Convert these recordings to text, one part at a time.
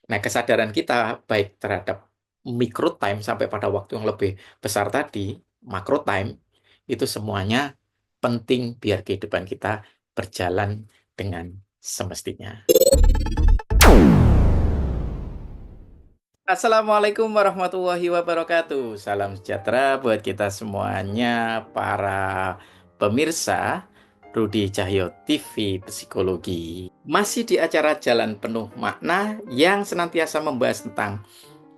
Nah, kesadaran kita baik terhadap micro time sampai pada waktu yang lebih besar tadi, macro time, itu semuanya penting biar kehidupan kita berjalan dengan semestinya. Assalamualaikum warahmatullahi wabarakatuh. Salam sejahtera buat kita semuanya, para pemirsa Rudi Cahyo TV Psikologi. Masih di acara Jalan Penuh Makna yang senantiasa membahas tentang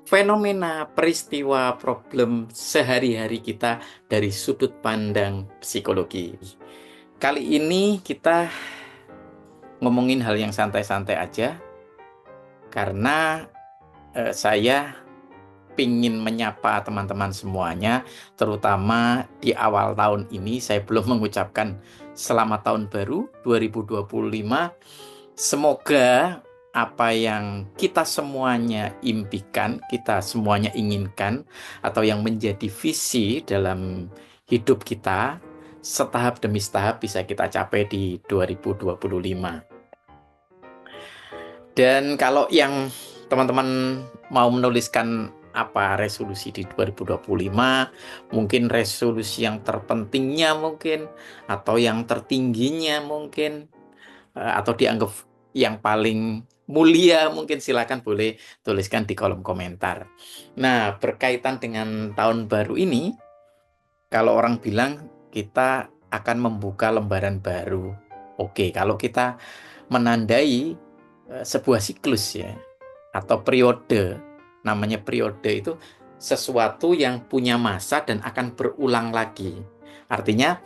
fenomena, peristiwa, problem sehari-hari kita dari sudut pandang psikologi. Kali ini kita ngomongin hal yang santai-santai aja, karena saya pingin menyapa teman-teman semuanya, terutama di awal tahun ini. Saya belum mengucapkan selamat tahun baru 2025. Semoga apa yang kita semuanya impikan, kita semuanya inginkan, atau yang menjadi visi dalam hidup kita, setahap demi setahap bisa kita capai di 2025. Dan kalau yang teman-teman mau menuliskan apa resolusi di 2025, mungkin resolusi yang terpentingnya mungkin, atau yang tertingginya mungkin, atau dianggap yang paling mulia mungkin, silakan boleh tuliskan di kolom komentar. Nah, berkaitan dengan tahun baru ini, kalau orang bilang kita akan membuka lembaran baru. Oke, kalau kita menandai sebuah siklus ya, atau periode. Namanya periode itu sesuatu yang punya masa dan akan berulang lagi. Artinya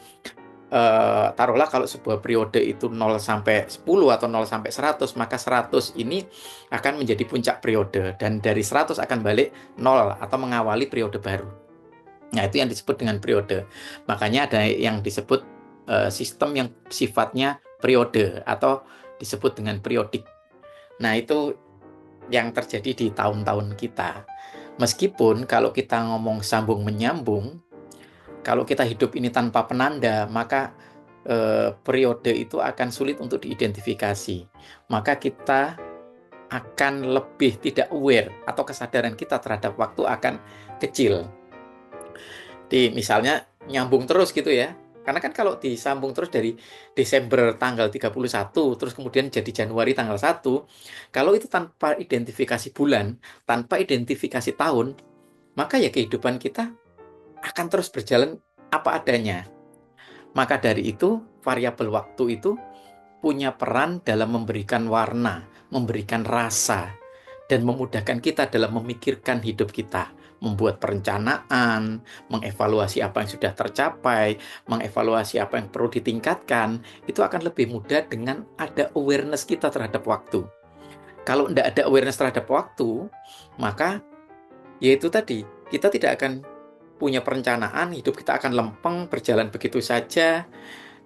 taruhlah kalau sebuah periode itu 0 sampai 10 atau 0 sampai 100, maka 100 ini akan menjadi puncak periode, dan dari 100 akan balik 0 atau mengawali periode baru. Nah, itu yang disebut dengan periode. Makanya ada yang disebut sistem yang sifatnya periode atau disebut dengan periodik. Nah, itu yang terjadi di tahun-tahun kita. Meskipun kalau kita ngomong sambung menyambung, kalau kita hidup ini tanpa penanda, maka periode itu akan sulit untuk diidentifikasi. Maka kita akan lebih tidak aware, atau kesadaran kita terhadap waktu akan kecil. Misalnya nyambung terus gitu ya. Karena kan kalau disambung terus dari Desember tanggal 31, terus kemudian jadi Januari tanggal 1, kalau itu tanpa identifikasi bulan, tanpa identifikasi tahun, maka ya kehidupan kita akan terus berjalan apa adanya. Maka dari itu, variabel waktu itu punya peran dalam memberikan warna, memberikan rasa, dan memudahkan kita dalam memikirkan hidup kita, membuat perencanaan, mengevaluasi apa yang sudah tercapai, mengevaluasi apa yang perlu ditingkatkan. Itu akan lebih mudah dengan ada awareness kita terhadap waktu. Kalau tidak ada awareness terhadap waktu, maka yaitu tadi, kita tidak akan punya perencanaan, hidup kita akan lempeng, berjalan begitu saja.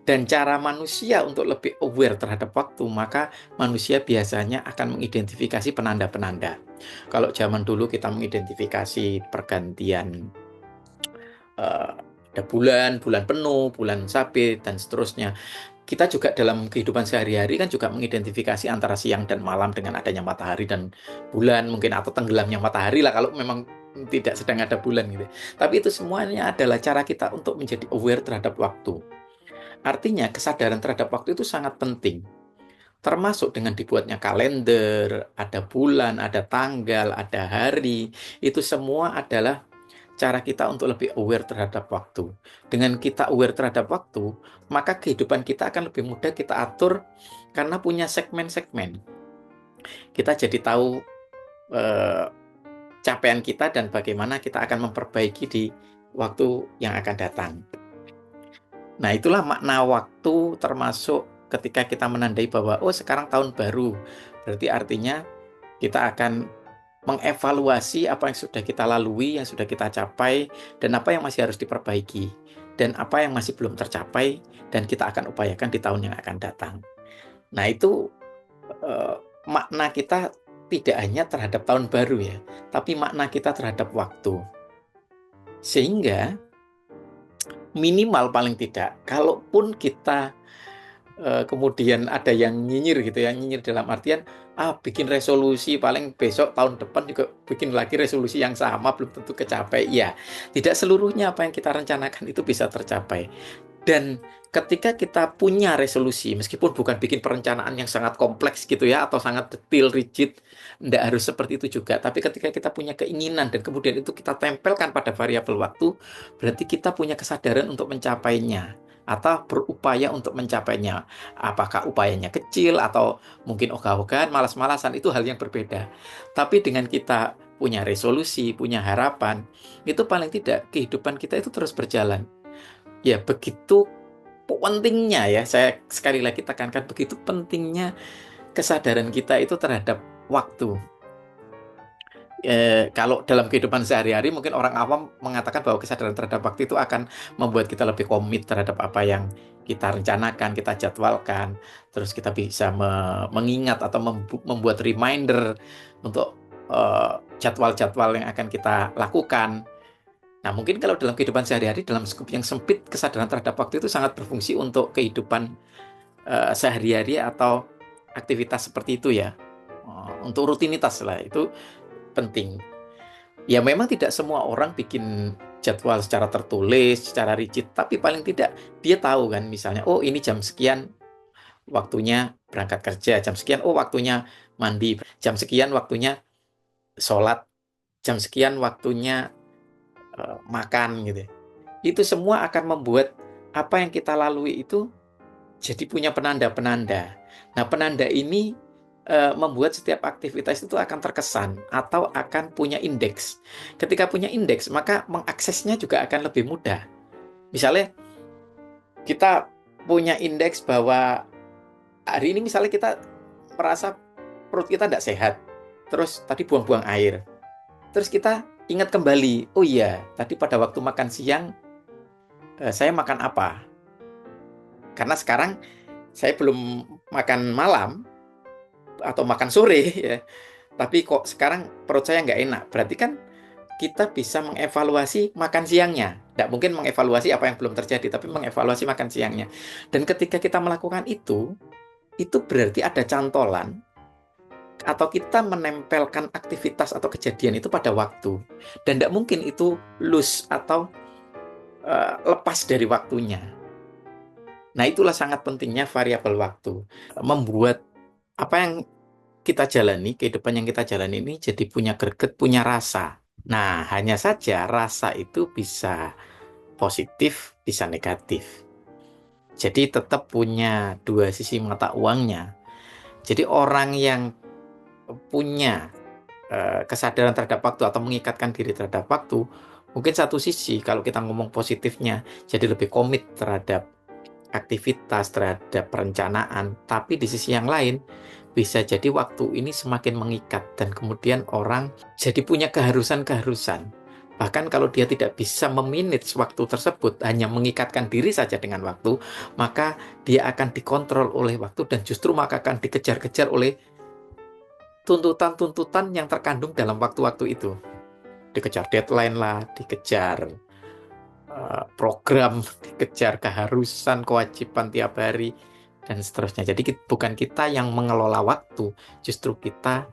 Dan cara manusia untuk lebih aware terhadap waktu, maka manusia biasanya akan mengidentifikasi penanda-penanda. Kalau zaman dulu kita mengidentifikasi pergantian ada bulan, bulan penuh, bulan sabit, dan seterusnya. Kita juga dalam kehidupan sehari-hari kan juga mengidentifikasi antara siang dan malam dengan adanya matahari dan bulan mungkin, atau tenggelamnya matahari lah kalau memang tidak sedang ada bulan gitu. Tapi itu semuanya adalah cara kita untuk menjadi aware terhadap waktu. Artinya kesadaran terhadap waktu itu sangat penting. Termasuk dengan dibuatnya kalender, ada bulan, ada tanggal, ada hari. Itu semua adalah cara kita untuk lebih aware terhadap waktu. Dengan kita aware terhadap waktu, maka kehidupan kita akan lebih mudah kita atur karena punya segmen-segmen. Kita jadi tahu eh, capaian kita dan bagaimana kita akan memperbaiki di waktu yang akan datang. Nah, itulah makna waktu, termasuk ketika kita menandai bahwa, oh sekarang tahun baru. Berarti artinya kita akan mengevaluasi apa yang sudah kita lalui, yang sudah kita capai, dan apa yang masih harus diperbaiki, dan apa yang masih belum tercapai, dan kita akan upayakan di tahun yang akan datang. Nah, itu eh, makna kita tidak hanya terhadap tahun baru ya, tapi makna kita terhadap waktu. Sehingga minimal paling tidak, kalaupun kita kemudian ada yang nyinyir gitu ya, nyinyir dalam artian bikin resolusi paling besok tahun depan juga bikin lagi resolusi yang sama belum tentu kecapai. Ya, tidak seluruhnya apa yang kita rencanakan itu bisa tercapai. Dan ketika kita punya resolusi, meskipun bukan bikin perencanaan yang sangat kompleks gitu ya, atau sangat detail, rigid, tidak harus seperti itu juga. Tapi ketika kita punya keinginan dan kemudian itu kita tempelkan pada variabel waktu, berarti kita punya kesadaran untuk mencapainya atau berupaya untuk mencapainya. Apakah upayanya kecil atau mungkin ogah-ogahan, malas-malasan, itu hal yang berbeda. Tapi dengan kita punya resolusi, punya harapan, itu paling tidak kehidupan kita itu terus berjalan. Ya, begitu pentingnya ya, saya sekali lagi tekankan begitu pentingnya kesadaran kita itu terhadap waktu. Kalau dalam kehidupan sehari-hari mungkin orang awam mengatakan bahwa kesadaran terhadap waktu itu akan membuat kita lebih komit terhadap apa yang kita rencanakan, kita jadwalkan, terus kita bisa mengingat atau membuat reminder untuk jadwal-jadwal yang akan kita lakukan. Nah, mungkin kalau dalam kehidupan sehari-hari, dalam skup yang sempit, kesadaran terhadap waktu itu sangat berfungsi untuk kehidupan sehari-hari atau aktivitas seperti itu ya. Untuk rutinitas lah, itu penting. Ya memang tidak semua orang bikin jadwal secara tertulis, secara rigid, tapi paling tidak dia tahu kan, misalnya, oh ini jam sekian waktunya berangkat kerja, jam sekian, oh waktunya mandi, jam sekian waktunya sholat, jam sekian waktunya makan gitu. Itu semua akan membuat apa yang kita lalui itu jadi punya penanda-penanda. Nah, penanda ini membuat setiap aktivitas itu akan terkesan atau akan punya indeks. Ketika punya indeks, maka mengaksesnya juga akan lebih mudah. Misalnya, kita punya indeks bahwa hari ini misalnya kita merasa perut kita tidak sehat, terus tadi buang-buang air. Terus kita ingat kembali, oh iya, tadi pada waktu makan siang, saya makan apa? Karena sekarang saya belum makan malam atau makan sore ya, tapi kok sekarang perut saya nggak enak. Berarti kan kita bisa mengevaluasi makan siangnya. Tidak mungkin mengevaluasi apa yang belum terjadi, tapi mengevaluasi makan siangnya. Dan ketika kita melakukan itu berarti ada cantolan atau kita menempelkan aktivitas atau kejadian itu pada waktu. Dan tidak mungkin itu loose atau lepas dari waktunya. Nah, itulah sangat pentingnya variabel waktu. Membuat apa yang kita jalani, kehidupan yang kita jalani ini jadi punya greget, punya rasa. Nah, hanya saja rasa itu bisa positif, bisa negatif. Jadi tetap punya dua sisi mata uangnya. Jadi orang yang punya kesadaran terhadap waktu atau mengikatkan diri terhadap waktu, mungkin satu sisi kalau kita ngomong positifnya, jadi lebih komit terhadap aktivitas, terhadap perencanaan. Tapi di sisi yang lain, bisa jadi waktu ini semakin mengikat dan kemudian orang jadi punya keharusan-keharusan. Bahkan kalau dia tidak bisa memanage waktu tersebut, hanya mengikatkan diri saja dengan waktu, maka dia akan dikontrol oleh waktu dan justru maka akan dikejar-kejar oleh tuntutan-tuntutan yang terkandung dalam waktu-waktu itu. Dikejar deadline lah, dikejar program, dikejar keharusan, kewajiban tiap hari, dan seterusnya. Jadi bukan kita yang mengelola waktu, justru kita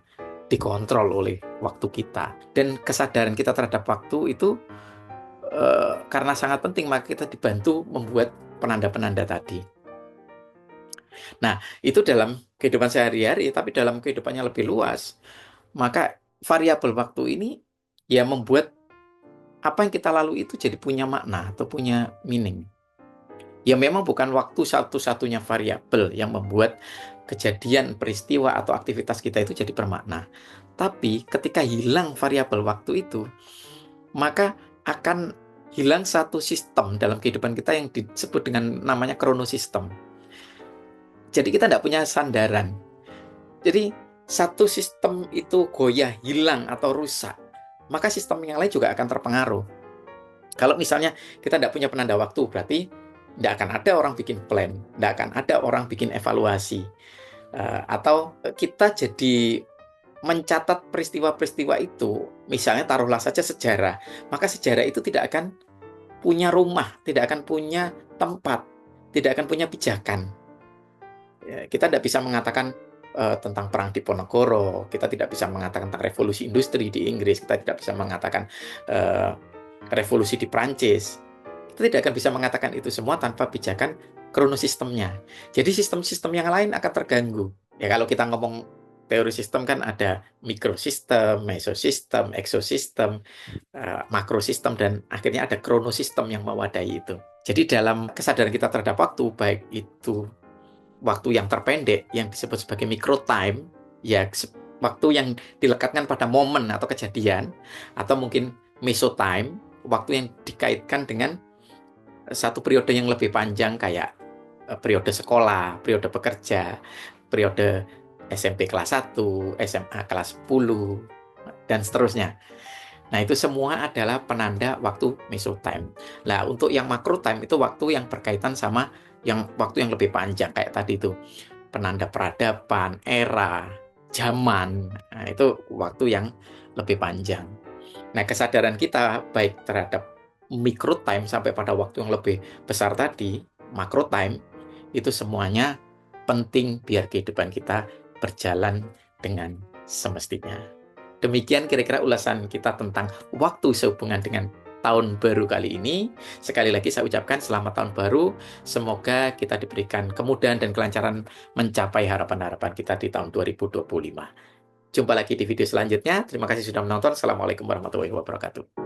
dikontrol oleh waktu kita. Dan kesadaran kita terhadap waktu itu karena sangat penting, maka kita dibantu membuat penanda-penanda tadi. Nah, itu dalam kehidupan sehari-hari, tapi dalam kehidupannya lebih luas, maka variabel waktu ini ya membuat apa yang kita lalui itu jadi punya makna atau punya meaning. Ya memang bukan waktu satu-satunya variabel yang membuat kejadian, peristiwa, atau aktivitas kita itu jadi bermakna. Tapi ketika hilang variabel waktu itu, maka akan hilang satu sistem dalam kehidupan kita yang disebut dengan namanya kronosistem. Jadi kita tidak punya sandaran. Jadi satu sistem itu goyah, hilang, atau rusak, maka sistem yang lain juga akan terpengaruh. Kalau misalnya kita tidak punya penanda waktu, berarti tidak akan ada orang bikin plan, tidak akan ada orang bikin evaluasi. Atau kita jadi mencatat peristiwa-peristiwa itu, misalnya taruhlah saja sejarah, maka sejarah itu tidak akan punya rumah, tidak akan punya tempat, tidak akan punya pijakan. Kita tidak bisa mengatakan tentang perang Diponegoro, kita tidak bisa mengatakan tentang revolusi industri di Inggris, kita tidak bisa mengatakan uh, revolusi di Prancis. Kita tidak akan bisa mengatakan itu semua tanpa pijakan kronosistemnya. Jadi sistem-sistem yang lain akan terganggu. Ya kalau kita ngomong teori sistem kan ada mikrosistem, mesosistem, eksosistem, makrosistem, dan akhirnya ada kronosistem yang mewadai itu. Jadi dalam kesadaran kita terhadap waktu, baik itu waktu yang terpendek yang disebut sebagai micro time, ya waktu yang dilekatkan pada momen atau kejadian, atau mungkin mesotime, waktu yang dikaitkan dengan satu periode yang lebih panjang kayak periode sekolah, periode bekerja, periode SMP kelas 1, SMA kelas 10, dan seterusnya. Nah, itu semua adalah penanda waktu mesotime. Nah, untuk yang macro time itu waktu yang berkaitan sama waktu yang lebih panjang kayak tadi itu. Penanda peradaban, era, zaman. Nah, itu waktu yang lebih panjang. Nah, kesadaran kita baik terhadap micro time sampai pada waktu yang lebih besar tadi, macro time, itu semuanya penting biar kehidupan kita berjalan dengan semestinya. Demikian kira-kira ulasan kita tentang waktu sehubungan dengan tahun baru kali ini. Sekali lagi saya ucapkan selamat tahun baru. Semoga kita diberikan kemudahan dan kelancaran mencapai harapan-harapan kita di tahun 2025. Jumpa lagi di video selanjutnya. Terima kasih sudah menonton. Assalamualaikum warahmatullahi wabarakatuh.